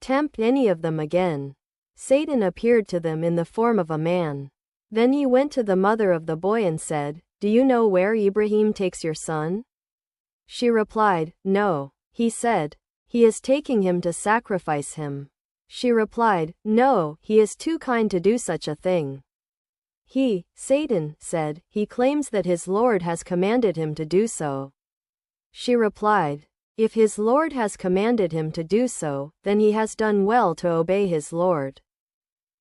tempt any of them again. Satan appeared to them in the form of a man. Then he went to the mother of the boy and said, "Do you know where Ibrahim takes your son?" She replied, "No." He said, "He is taking him to sacrifice him." She replied, "No, he is too kind to do such a thing." He, Satan, said, "He claims that his Lord has commanded him to do so." She replied, "If his Lord has commanded him to do so, then he has done well to obey his Lord."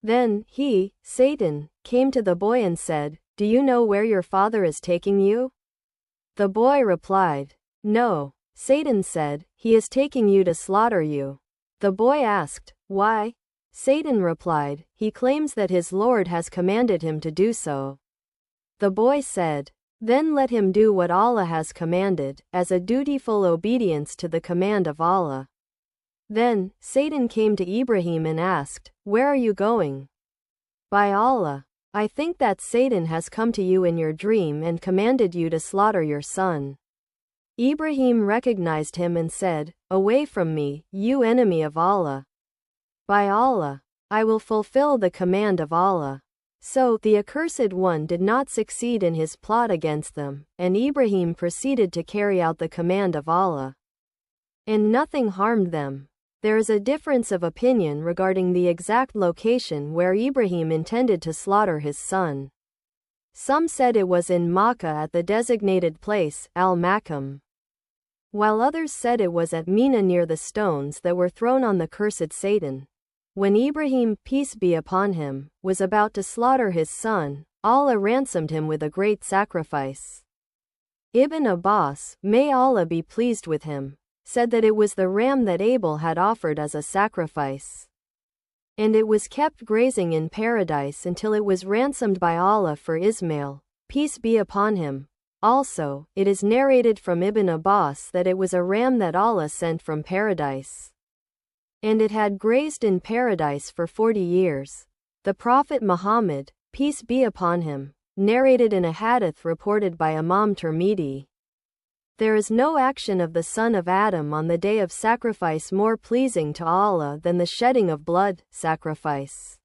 Then he, Satan, came to the boy and said, "Do you know where your father is taking you?" The boy replied, "No." Satan said, "He is taking you to slaughter you." The boy asked, "Why?" Satan replied, "He claims that his Lord has commanded him to do so." The boy said, "Then let him do what Allah has commanded, as a dutiful obedience to the command of Allah." Then Satan came to Ibrahim and asked, "Where are you going?" "By Allah, I think that Satan has come to you in your dream and commanded you to slaughter your son." Ibrahim recognized him and said, "Away from me, you enemy of Allah. By Allah, I will fulfill the command of Allah." So the accursed one did not succeed in his plot against them, and Ibrahim proceeded to carry out the command of Allah. And nothing harmed them. There is a difference of opinion regarding the exact location where Ibrahim intended to slaughter his son. Some said it was in Makkah at the designated place, Al-Makam, while others said it was at Mina near the stones that were thrown on the cursed Satan. When Ibrahim, peace be upon him, was about to slaughter his son, Allah ransomed him with a great sacrifice. Ibn Abbas, may Allah be pleased with him, said that it was the ram that Abel had offered as a sacrifice. And it was kept grazing in paradise until it was ransomed by Allah for Ismail, peace be upon him. Also, it is narrated from Ibn Abbas that it was a ram that Allah sent from paradise. And it had grazed in paradise for 40 years. The Prophet Muhammad, peace be upon him, narrated in a hadith reported by Imam Tirmidhi, "There is no action of the son of Adam on the day of sacrifice more pleasing to Allah than the shedding of blood sacrifice.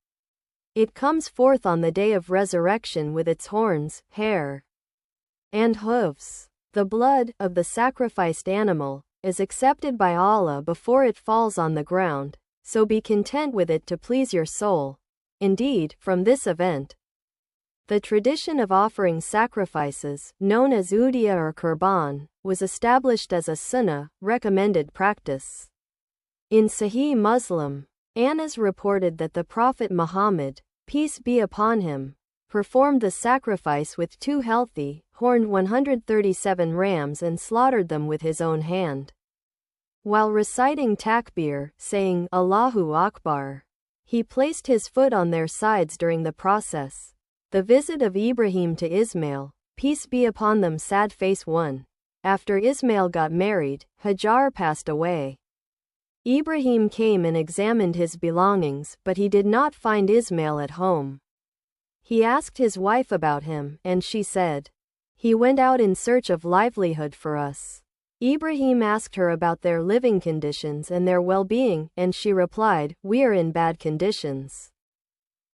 It comes forth on the day of resurrection with its horns, hair, and hooves. The blood of the sacrificed animal is accepted by Allah before it falls on the ground, so be content with it to please your soul." Indeed, from this event, the tradition of offering sacrifices, known as udiyah or qurban, was established as a sunnah, recommended practice. In Sahih Muslim, Anas reported that the Prophet Muhammad, peace be upon him, performed the sacrifice with 2 healthy, horned 137 rams and slaughtered them with his own hand. While reciting takbir, saying Allahu Akbar, he placed his foot on their sides during the process. The visit of Ibrahim to Ismail, peace be upon them, sad face 1. After Ismail got married, Hajar passed away. Ibrahim came and examined his belongings, but he did not find Ismail at home. He asked his wife about him, and she said, "He went out in search of livelihood for us." Ibrahim asked her about their living conditions and their well-being, and she replied, "We are in bad conditions.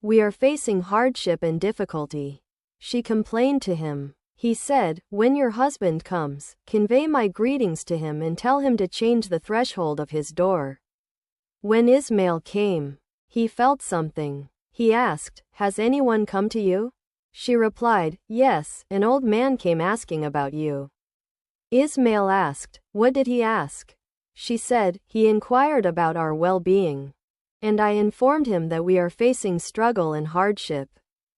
We are facing hardship and difficulty." She complained to him. He said, "When your husband comes, convey my greetings to him and tell him to change the threshold of his door." When Ismail came, he felt something. He asked, "Has anyone come to you?" She replied, "Yes, an old man came asking about you." Ismail asked, "What did he ask?" She said, "He inquired about our well-being. And I informed him that we are facing struggle and hardship."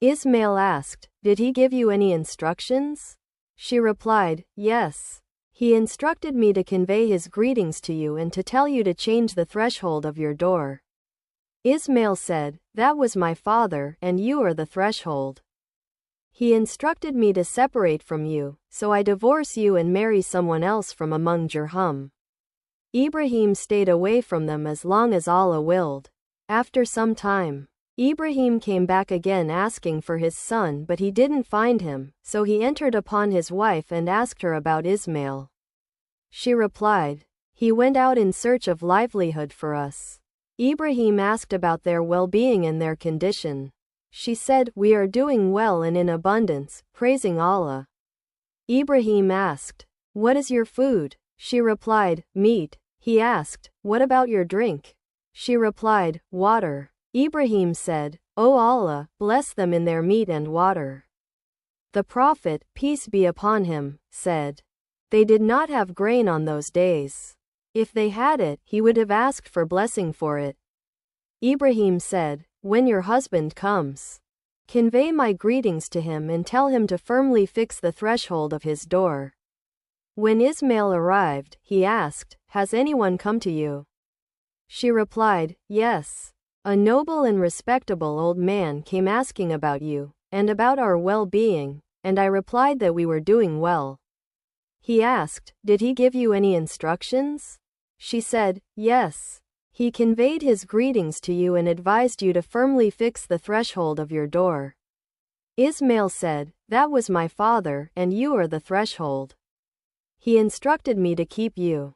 Ismail asked, "Did he give you any instructions?" She replied, "Yes. He instructed me to convey his greetings to you and to tell you to change the threshold of your door." Ismail said, "That was my father, and you are the threshold. He instructed me to separate from you, so I divorce you and marry someone else from among Jurhum." Ibrahim stayed away from them as long as Allah willed. After some time, Ibrahim came back again asking for his son, but he didn't find him, so he entered upon his wife and asked her about Ismail. She replied, "He went out in search of livelihood for us." Ibrahim asked about their well-being and their condition. She said, "We are doing well and in abundance, praising Allah." Ibrahim asked, "What is your food?" She replied, "Meat." He asked, "What about your drink?" She replied, "Water." Ibrahim said, "O Allah, bless them in their meat and water." The Prophet, peace be upon him, said, "They did not have grain on those days. If they had it, he would have asked for blessing for it." Ibrahim said, "When your husband comes, convey my greetings to him and tell him to firmly fix the threshold of his door." When Ismail arrived, he asked, "Has anyone come to you?" She replied, "Yes. A noble and respectable old man came asking about you, and about our well-being, and I replied that we were doing well." He asked, "Did he give you any instructions?" She said, "Yes. He conveyed his greetings to you and advised you to firmly fix the threshold of your door." Ismail said, "That was my father, and you are the threshold. He instructed me to keep you."